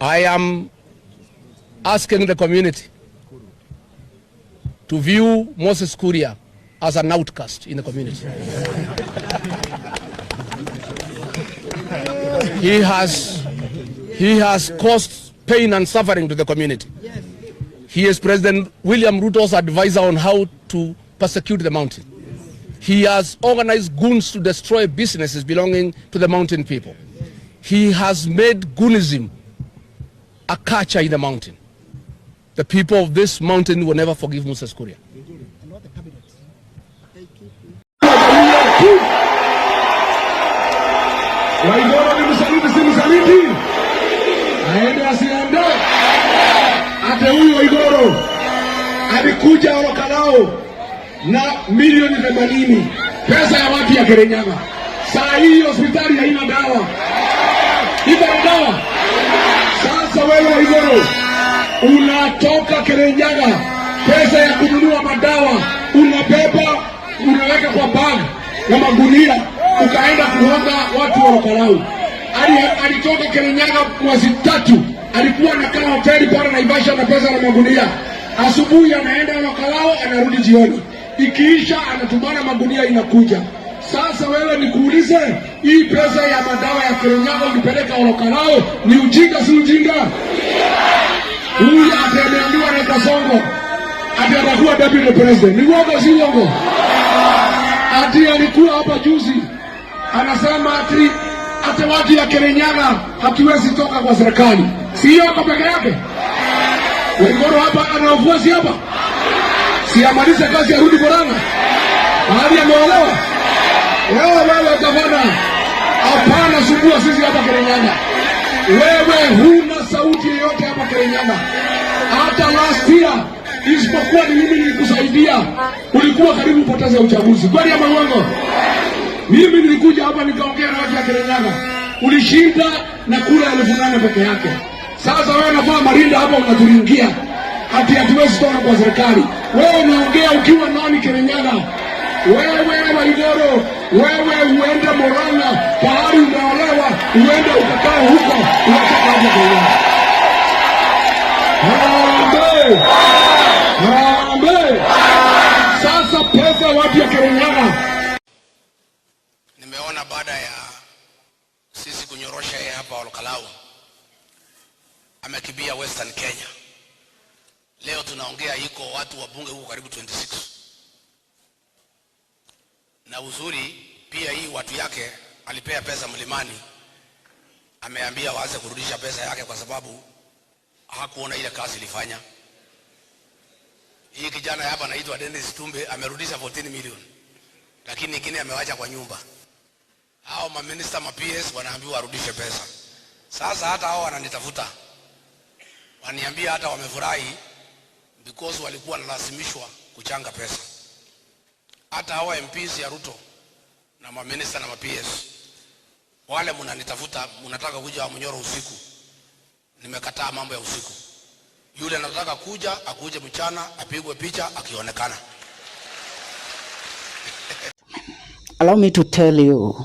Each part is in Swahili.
I am asking the community to view Moses Kuria as an outcast in the community. He has caused pain and suffering to the community. He is President William Ruto's advisor on how to persecute the mountain. He has organized goons to destroy businesses belonging to the mountain people. He has made goonism a culture in the mountain. The people of this mountain will never forgive Moses Kuria. Aende asiende. Ate huyu Waigoro alikuja Olkalou na milioni 80 pesa ya watu ya Kirinyaga. Saa hii hospitali haina dawa. Iko dawa. Sasa wewe Waigoro unatoka Kirinyaga, pesa ya kununua madawa unabeba, unaweka kwa bag na magunia, ukaenda kuhonga watu wa Olkalou. Alitoka Kirinyaga mwezi 3, alikuwa anakaa hoteli pale Naivasha na pesa na magunia. Asubuhi anaenda Olkalou, anarudi jioni. Ikiisha anatumana magunia inakuja. Sasa wewe nikuulize, hii pesa ya madawa ya Kirinyaga ulipeleka Olkalou ni ujinga si ujinga? Huyu ameambiwa na Kasongo ati atakuwa deputy president. Ni uongo si uongo? Ati alikuwa hapa juzi anasema ati watu ya Kirinyaga hatuwezi toka kwa serikali. Si yoko peke yake. Waigoro hapa ana ufuasi hapa. Si amalize kazi ya rudi Borana. Bahari ameolewa. Wewe gavana, hapana sumbua sisi hapa Kirinyaga. Wewe huna sauti yoyote hapa Kirinyaga. Hata last year isipokuwa ni mimi nilikusaidia, ulikuwa karibu kupoteza uchaguzi. Kwani ama uongo? Mimi nilikuja hapa nikaongea na watu wa Kirinyaga. Ulishinda na kura 8,000 peke yake. Sasa wewe unafaa marinda hapa unaturingia. Ati hatuwezi toka kwa serikali. Wewe unaongea ukiwa nani Kirinyaga? Wewe Waigoro, wewe uende Moranga, pahali unaolewa, uende ukakao huko, unataka hapo kwa. Harambe! Sasa pesa watu ya Kirinyaga. Nimeona baada ya sisi kunyorosha yeye hapa Olkalou, amekimbia Western Kenya. Leo tunaongea iko watu wa bunge huko karibu 26. Na uzuri pia hii watu yake alipea pesa Mlimani, ameambia waanze kurudisha pesa yake kwa sababu hakuona ile kazi ilifanya. Hii kijana hapa anaitwa Dennis Tumbe amerudisha 14 milioni. Lakini nyingine amewacha kwa nyumba. Hao maminister PS wanaambiwa warudishe pesa. Sasa hata hao wananitafuta. Waniambia hata wamefurahi because walikuwa wanalazimishwa kuchanga pesa. Hata hao MPs ya Ruto na maminister na PS wale mnanitafuta, mnataka kuja Munyoro usiku. Nimekataa mambo ya usiku. Yule anataka kuja, akuje mchana, apigwe picha akionekana. Allow me to tell you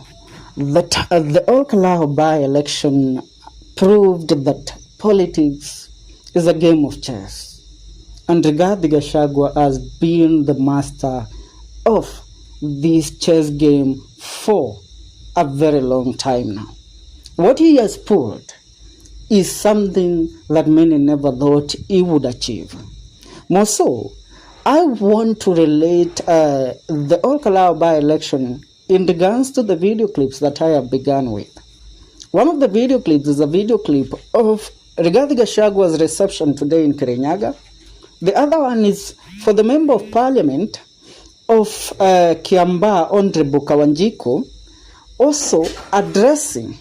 that the Olkalou by-election proved that politics is a game of chess, and Gachagua has been the master of this chess game for a very long time now. What he has pulled is something that many never thought he would achieve. More so, I want to relate the Olkalou by-election in regards to the video clips that I have begun with. One of the video clips is a video clip of Gachagua's reception today in Kirinyaga. The other one is for the Member of Parliament of Kiambaa, Honorable Kawanjiko, also addressing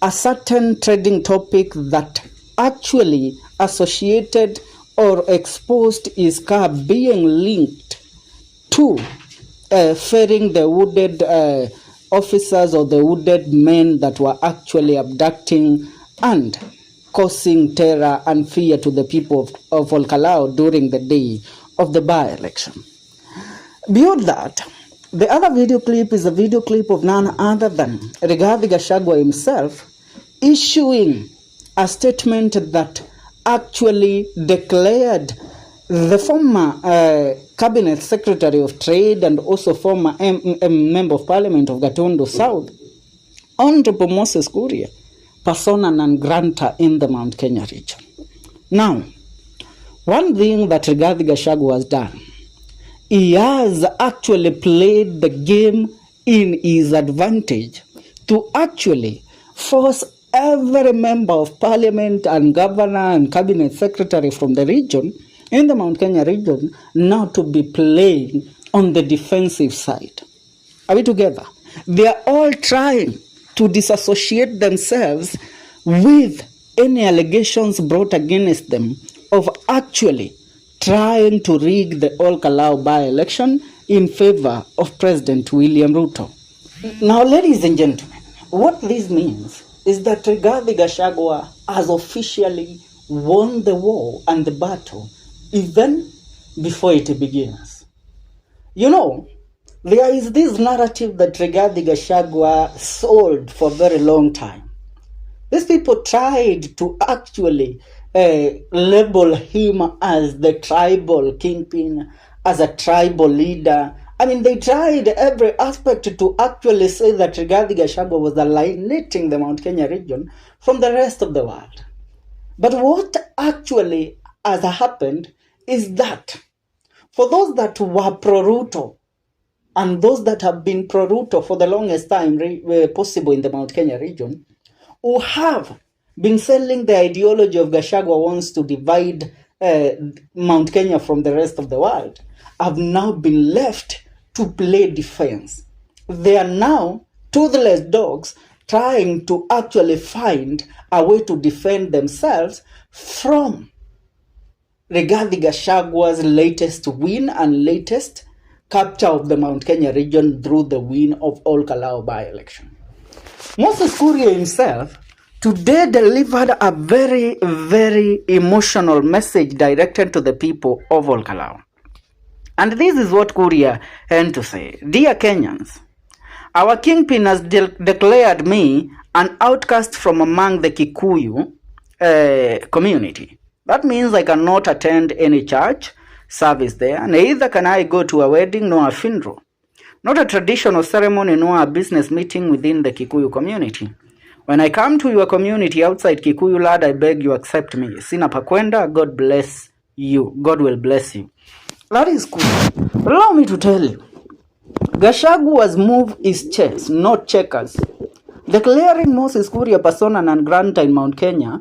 a certain trading topic that actually associated or exposed his car being linked to ferrying the wounded officers or the wounded men that were actually abducting and causing terror and fear to the people of Olkalou during the day of the by-election. Beyond that, the other video clip is a video clip of none other than Gachagua himself issuing a statement that actually declared the former Cabinet Secretary of Trade and also former Member of Parliament of Gatundu South, Honorable Moses Kuria, persona non grata in the Mount Kenya region. Now, one thing that Rigathi Gachagua has done, he has actually played the game in his advantage to actually force every member of parliament and governor and cabinet secretary from the region, in the Mount Kenya region, now to be playing on the defensive side. Are we together? They are all trying to disassociate themselves with any allegations brought against them of actually trying to rig the Olkalou by-election in favor of President William Ruto. Now, ladies and gentlemen, what this means is that Rigathi Gachagua has officially won the war and the battle even before it begins. You know, there is this narrative that Rigathi Gachagua sold for a very long time. These people tried to actually label him as the tribal kingpin, as a tribal leader. I mean, they tried every aspect to actually say that Rigathi Gachagua was alienating the Mount Kenya region from the rest of the world. But what actually has happened is that for those that were pro-Ruto and those that have been pro-Ruto for the longest time possible in the Mount Kenya region, who have been selling the ideology of Gachagua wants to divide Mount Kenya from the rest of the world, have now been left to play defense. They are now toothless dogs trying to actually find a way to defend themselves from Rigathi Gachagua's latest win and latest capture of the Mount Kenya region through the win of Olkalou by-election. Moses Kuria himself today delivered a very, very emotional message directed to the people of Olkalou. And this is what Kuria had to say. Dear Kenyans, our kingpin has declared me an outcast from among the Kikuyu community. That means I cannot attend any church service there. Neither can I go to a wedding nor a funeral. Not a traditional ceremony nor a business meeting within the Kikuyu community. When I come to your community outside Kikuyu land, I beg you accept me. Sina pakwenda, God bless you. God will bless you. That is cool. Allow me to tell you, Gachagua's move is chess, not checkers. Declaring Moses Kuria persona non grata in Mount Kenya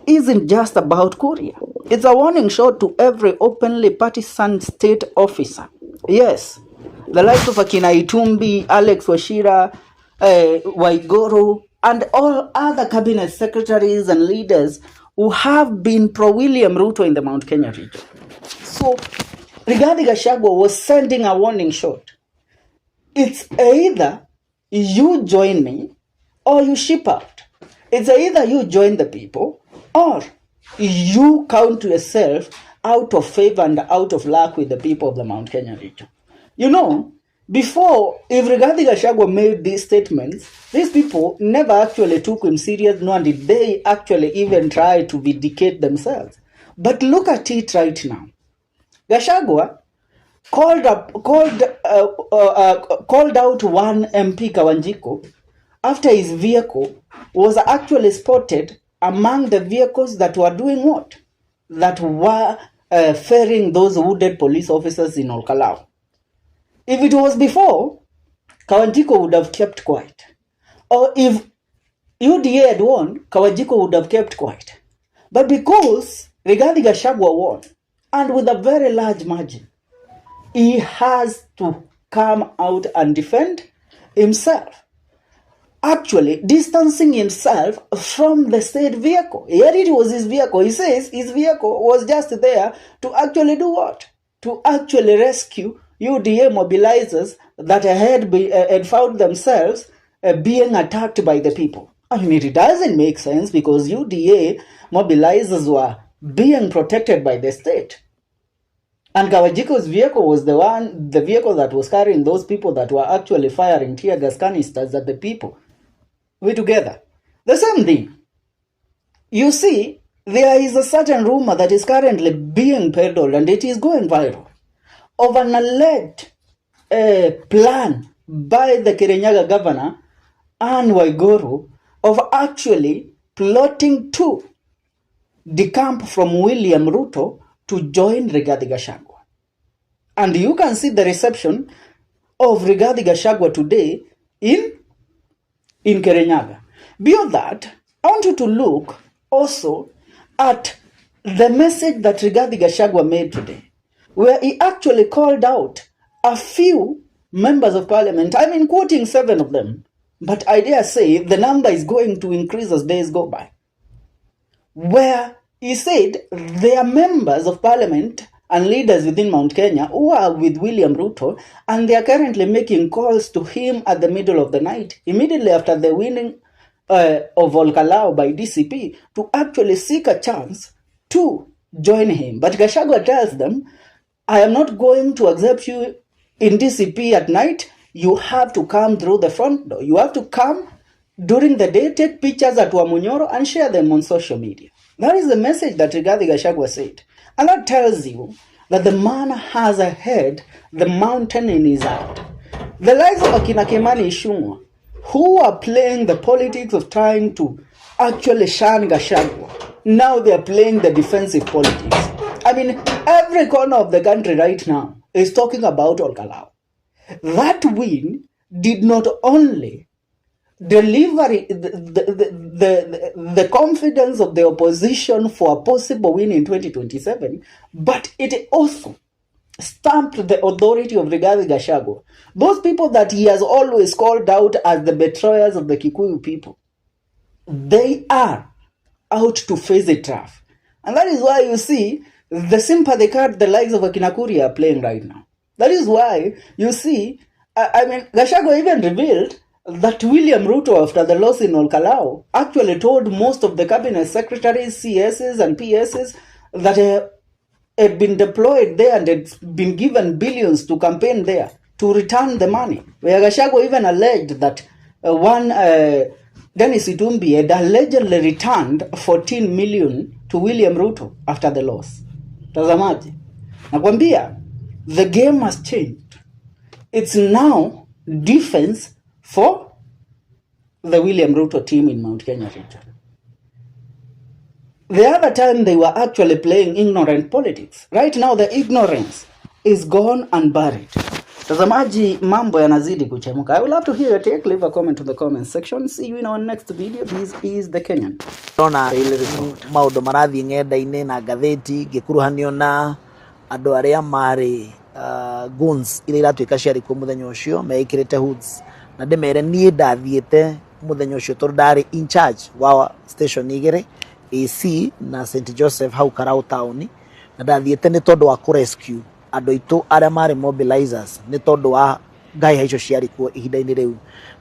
isn't just about Kuria. It's a warning shot to every openly partisan state officer. Yes, the likes of Akina Itumbi, Alex Washira, Waigoro, and all other cabinet secretaries and leaders who have been pro-William Ruto in the Mount Kenya region. So, Rigathi Gachagua was sending a warning shot. It's either you join me or you ship out. It's either you join the people or you count yourself out of favor and out of luck with the people of the Mount Kenya region. You know, before, if Rigathi Gachagua made these statements, these people never actually took him serious, nor did they actually even try to vindicate themselves. But look at it right now. Gachagua called out one MP Kawanjiko after his vehicle was actually spotted among the vehicles that were doing what? That were ferrying those wounded police officers in Olkalou. If it was before, Kawanjiko would have kept quiet. Or if UDA had won, Kawanjiko would have kept quiet. But because Rigathi Gachagua won, and with a very large margin, he has to come out and defend himself. Actually, distancing himself from the said vehicle. Here it was his vehicle. He says his vehicle was just there to actually do what? To actually rescue UDA mobilizers that had found themselves being attacked by the people. I mean, it doesn't make sense because UDA mobilizers were being protected by the state. And Kawajiko's vehicle was the vehicle that was carrying those people that were actually firing tear gas canisters at the people. We together. The same thing. You see, there is a certain rumor that is currently being peddled and it is going viral of an alleged plan by the Kirinyaga governor, Anne Waiguru, of actually plotting to decamp from William Ruto to join Rigathi Gachagua. And you can see the reception of Rigathi Gachagua today in Kirinyaga. Beyond that, I want you to look also at the message that Rigathi Gachagua made today, where he actually called out a few members of parliament. I mean, quoting 7 of them, but I dare say the number is going to increase as days go by. Where he said there are members of parliament and leaders within Mount Kenya who are with William Ruto, and they are currently making calls to him at the middle of the night, immediately after the winning of Olkalou by DCP, to actually seek a chance to join him. But Gachagua tells them, I am not going to accept you in DCP at night. You have to come through the front door. You have to come during the day, take pictures at Wamunyoro and share them on social media. That is the message that Rigathi Gachagua said. And that tells you that the man has ahead the mountain in his hand. The likes of Akina Kimani Ichung'wah, who are playing the politics of trying to actually shun Gachagua, now they are playing the defensive politics. I mean, every corner of the country right now is talking about Olkalou. That win did not only deliver the confidence of the opposition for a possible win in 2027, but it also stamped the authority of Rigathi Gachagua. Those people that he has always called out as the betrayers of the Kikuyu people, they are out to face it tough. And that is why you see the sympathy card the likes of Akinakuri are playing right now. That is why you see, I mean, Gachagua even revealed that William Ruto, after the loss in Olkalou, actually told most of the cabinet secretaries, CSs and PSs that had been deployed there and had been given billions to campaign there to return the money. Where Gachagua even alleged that one Dennis Itumbi had allegedly returned 14 million to William Ruto after the loss. Tazamaji, nakwambia, the game has changed. It's now defense for the William Ruto team in Mount Kenya region. The other time they were actually playing ignorant politics. Right now the ignorance is gone and buried. Tazamaji, mambo yanazidi kuchemuka. I will love to hear your take. Leave a comment in the comment section. See you in our next video. This is the Kenyan. Rona maundu marathi ngenda-ini na ngatheti ngikuruhanio na andu aria mari guns ira iratuika ciari ku muthenya ucio meikirite hoods na ndimere nie ndathiete muthenya ucio tondu ndari in charge wa station igire AC na St Joseph hau Karau town na ndathiete ni tondu wa rescue andu itu aria mari mobilizers ni tondu wa ngai haicio ciari ku ihinda-ini riu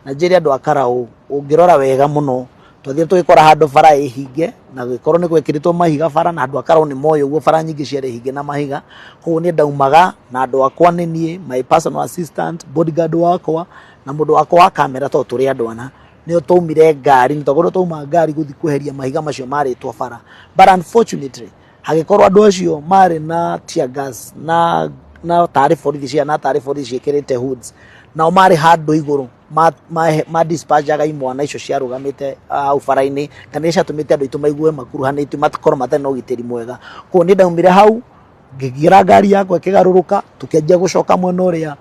na njiri andu a Karau ungirora wega muno twathie tugikora handu bara ihinge na gwikorwo ni gwekiritwo mahiga bara na andu a Karau ni moyo uguo bara nyingi ciari hinge na mahiga koguo ni ndaumaga na andu akwa ni nie my personal assistant bodyguard wakwa na mundu wakwa wa kamera to turi andu ana nio twaumire ngari ni togoro twauma ngari guthi kuheria mahiga macio maritwo bara but unfortunately hagikorwo andu acio mari na tear gas na taarifa cia na taarifa ciekirite hoods na mari handu iguru ma dispatchaga imwana icio ciarugamite au bara-ini kana icatumite andu itu maigue makuruhanitio matakorwo matari na ugitiri mwega ko ni ndaumire hau ngigira ngari yakwa kigaruruka tukianjia gucoka mwena uria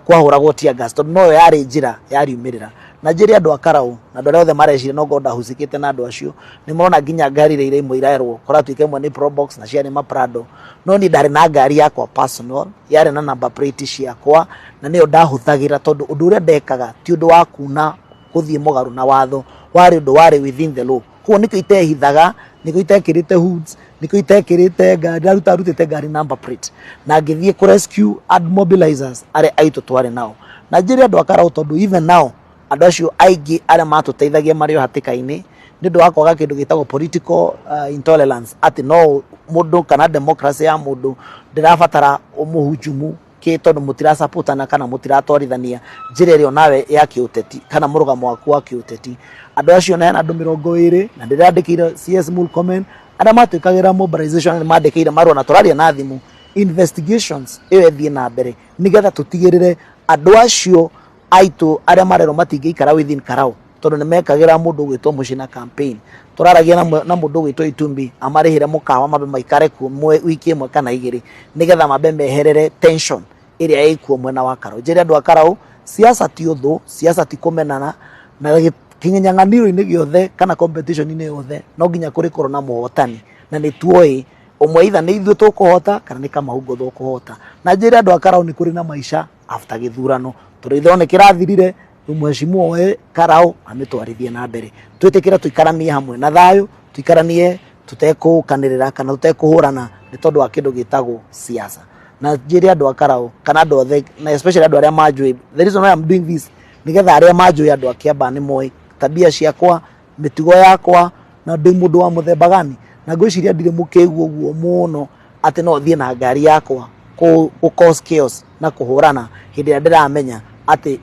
kwahuragwo tear gas tondu no yari njira yariumirira na njiri andu a Karau na andu othe marecire no ngoda husikite na andu acio ni murona nginya ngari ire imwe iraerwo kora tuike imwe ni Probox na ciari ma Prado no ni ndari na ngari yakwa personal yari na number plate ciakwa na niyo ndahuthagira tondu undu uria ndekaga ti undu wa kuna kuthie mugaru na watho wari undu wari within the law ko niko itehithaga niko itekirite hoods niko itekirite ngari arutite ngari number plate na ngithie ku rescue and mobilizers are aitu tware nao na njiri andu a Karau tondu even now andu acio aingi aria matuteithagia mario hatika-ini ni ndu wakwaga kindu gitagwo political intolerance ati no mundu kana democracy ya mundu ndirabatara umuhujumu tondu mutira supportana kana mutiratorithania njira ĩrĩa nawe ya kiuteti kana mũrugamo waku wa kiuteti. Andũ acio na andũ 20 na ndĩrandĩkĩire CS Murkomen arĩa matuĩkagĩra mobilization na mandĩkĩire marũa na tũraria na thimũ investigations ĩyo ĩthiĩ na mbere nĩgetha tũtigĩrĩre andũ acio aitũ arĩa marerwo matingĩikara within Karau tondu nĩ mekagĩra mũndũ gwĩtwo Mucina campaign. Tũraragia na mũndũ gwĩtwo Itumbi amarĩhĩre mũkawa mabe maikare kuo wiki ĩmwe kana igĩrĩ nĩgetha mabe meherere tension ĩrĩa ĩkuo mwena wa Karau. Njĩra andũ a Karau siasa ti ũthũ, siasa ti kũmenana, na kĩng'ang'anĩro-inĩ gĩothe kana competition-inĩ yothe no nginya kũrĩ na mũhotani, na nĩ tuoĩ ũmwe either nĩ ithuĩ tũkũhota kana nĩ Kamahungo tũkũhota. Na njĩra andũ a Karau nĩ kũrĩ na maisha after gĩthurano. Tũrĩithio nĩ kĩrathirire mheshimiwa we Karau ametwarithia na mbere. Twĩtĩkĩra tũikaranie hamwe na thayũ, tũikaranie tutekũkanĩrĩra kana tutekũhũrana nĩ tondũ wa kĩndũ gĩtagwo siasa. Na njĩra andũ a Karau kana andũ othe na especially andũ arĩa manjũĩ, the reason why I'm doing this nĩgetha arĩa manjũĩ andũ a Kiambaa nĩ moĩ tabia ciakwa, mĩtugo yakwa na ndĩ mũndũ wa mũthemba gani, na ngwĩciria ndirĩ mũkĩgu ũguo mũno atĩ no thiĩ na ngari yakwa ku cause chaos na kũhũrana hĩndĩ ĩrĩa ndĩramenya ati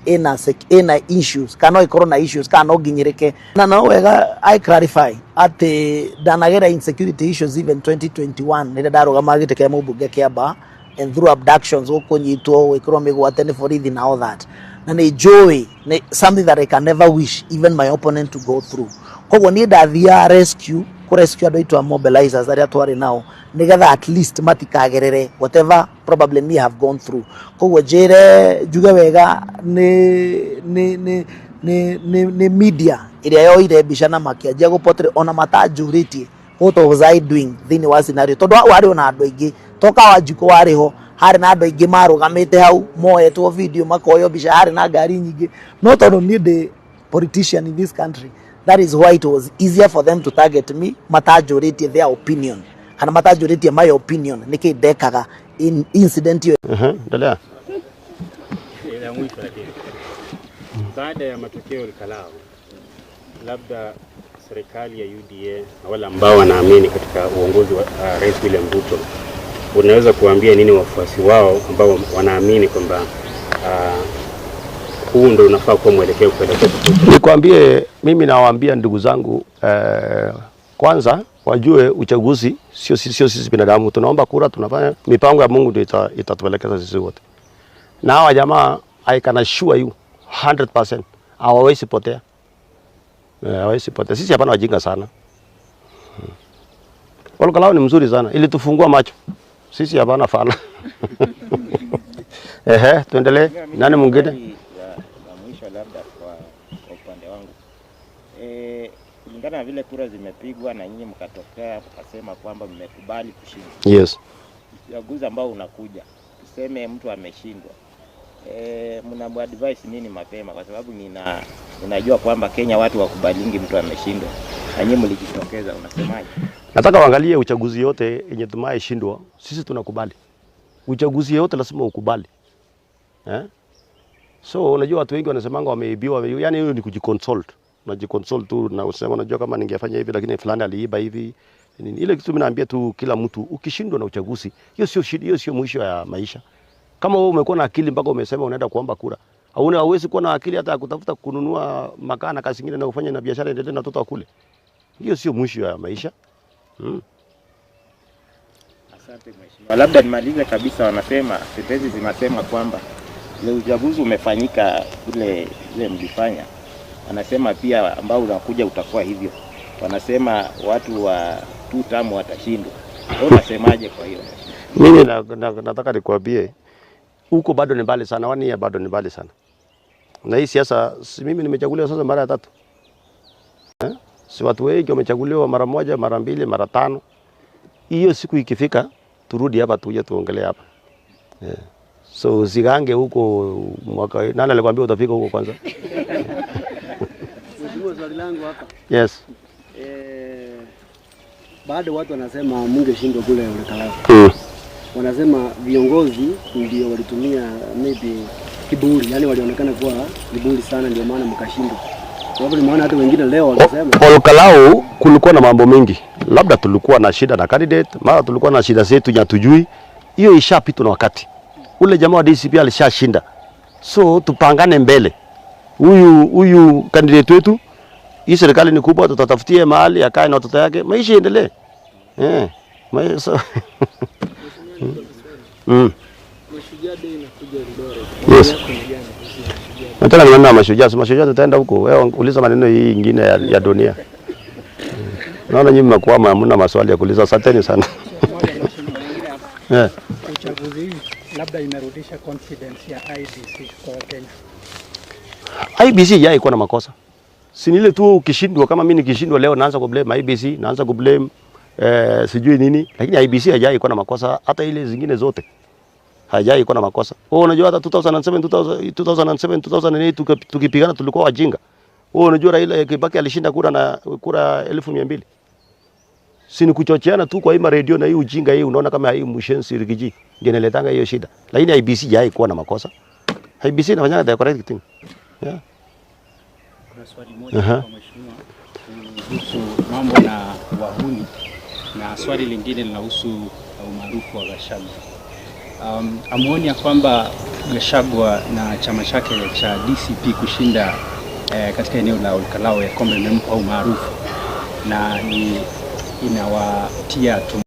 ina issues kana ikorwo na issues kana no nginyĩrĩke. Na no wega I clarify ati ndanagera insecurity issues even 2021 nĩrĩa ndarũgama gĩtĩ kĩa mũmbunge Kiambaa and through abductions gũkũnyitwo gwĩkĩrwo mĩgwate borithi and all that, na nĩ joy something that I can never wish even my opponent to go through. Koguo niĩ ndathiaga rescue andũ aitũ a mobilizers arĩa twarĩ nao nĩgetha at least matikagerere whatever probably me have gone through. Koguo njĩre njuge wega nĩ media ĩrĩa yoire mbica na makĩanjia gũportray ona matanjũrĩtie what was I doing thĩinĩ wa scenario, tondũ warĩ na andũ aingĩ toka Wanjikũ warĩ ho harĩ na andũ aingĩ marũgamĩte hau moetwo video makoyo mbica, harĩ na ngari nyingĩ, no tondũ niĩ ndĩ politician in this country, that is why it was easier for them to target me matanjũrĩtie their opinion kana matanjũrĩtie my opinion nĩkĩ ndekaga in incident hiyo. Endelea. Ya mwisho lakini baada ya matokeo Olkalou, labda serikali ya UDA na wale ambao wanaamini katika uongozi wa Rais William Ruto, unaweza kuambia nini wafuasi wao ambao wanaamini kwamba huu ndio unafaa kuwa mwelekeo kuelekea? Nikwambie, mimi nawaambia ndugu zangu, kwanza wajue uchaguzi sio sisi binadamu tunaomba kura, tunafanya mipango ya Mungu ndio itatuelekeza sisi wote. Na hawa jamaa I can assure you 100% hawawezi potea. Hawawezi potea. Sisi hapana wajinga sana. Olkalou ni mzuri sana, ili tufungua macho. Sisi hapana fala. Tuendelee. Nani mwingine? Na mwisho labda kwa upande wangu. Kulingana na vile kura zimepigwa na nyinyi mkatokea mkasema kwamba mmekubali kushinda. Yes. Uchaguzi ambao unakuja, tuseme mtu ameshindwa. Mnamuadvise nini mapema, kwa sababu ninajua kwamba Kenya watu wakubalingi mtu ameshindwa. Na nyinyi mlijitokeza, unasemaje? Nataka waangalie uchaguzi yote yenye tumaeshindwa, sisi tunakubali. Uchaguzi yote lazima ukubali. So unajua watu wengi wanasemanga wameibiwa, yani hiyo ni kujiconsult. Unajiconsult tu na usema unajua kama ningefanya hivi lakini fulani aliiba hivi. Ile kitu mimi naambia tu kila mtu, ukishindwa na uchaguzi, hiyo sio mwisho ya maisha. Kama wewe umekuwa na akili mpaka umesema unaenda kuomba kura, hauwezi kuwa na akili hata kutafuta kununua makaa na kazi nyingine na kufanya na biashara endelee na watoto wakule. Hiyo sio mwisho ya maisha. Asante mheshimiwa. Labda nimalize kabisa, wanasema tetezi zinasema kwamba ile uchaguzi umefanyika ile mlifanya. Wanasema pia ambao unakuja utakuwa hivyo. Wanasema watu wa 2 term watashindwa. Wewe unasemaje kwa hiyo? Mimi nataka nikwambie huko bado ni mbali sana, 1 year bado ni mbali sana. Na hii siasa, mimi nimechaguliwa sasa mara ya 3. Si watu wengi wamechaguliwa mara 1, mara 2, mara 5. Hiyo siku ikifika turudi hapa tuje tuongelee hapa. So usigange huko mwaka, nani alikwambia utafika huko kwanza? Swali langu hapa. Yes. Bado watu wanasema mungeshindwa kule Olkalou. Wanasema viongozi ndio walitumia maybe kiburi, yani walionekana kuwa kiburi sana ndio maana mkashindwa. Sababu nimeona hata wengine leo wanasema Olkalou kulikuwa na mambo mengi. Labda tulikuwa na shida na candidate, mara tulikuwa na shida zetu nyatujui. Hiyo ishapitwa na wakati. ule jamaa wa DCP alishashinda. So tupangane mbele. Huyu candidate wetu, hii serikali ni kubwa, tutatafutie mahali akae na watoto yake, maisha endelee. Maisha. Yes. Nataka nione mashujaa tutaenda huko. Wewe uliza maneno hii nyingine ya dunia. Naona nyinyi mnakuwa hamna maswali ya kuuliza. Asanteni sana. Uchaguzi hii labda imerudisha confidence ya IBC kwa Kenya. IBC haikuwa na makosa. Si ile tu ukishindwa, kama mimi nikishindwa leo naanza kublame IBC, naanza kublame sijui nini, lakini IBC haikuwa na makosa, hata ile zingine zote haikuwa na makosa. Unajua hata 2008 tukipigana tulikuwa wajinga. Unajua Raila Kibaki alishinda kura 1200. Si ni kuchocheana tu kwa hii radio na hii ujinga hii, unaona kama hii mshensi Rigiji ndio inaletanga hiyo shida. Lakini IBC haikuwa na makosa. IBC inafanya the correct thing. Yeah. Kuna swali moja kwa mheshimiwa kuhusu mambo na wahuni, na swali lingine linahusu umaarufu wa Gachagua. Amuoni ya kwamba Gachagua na chama chake cha DCP kushinda katika eneo la Olkalou ya kwamba imempa umaarufu na inawatia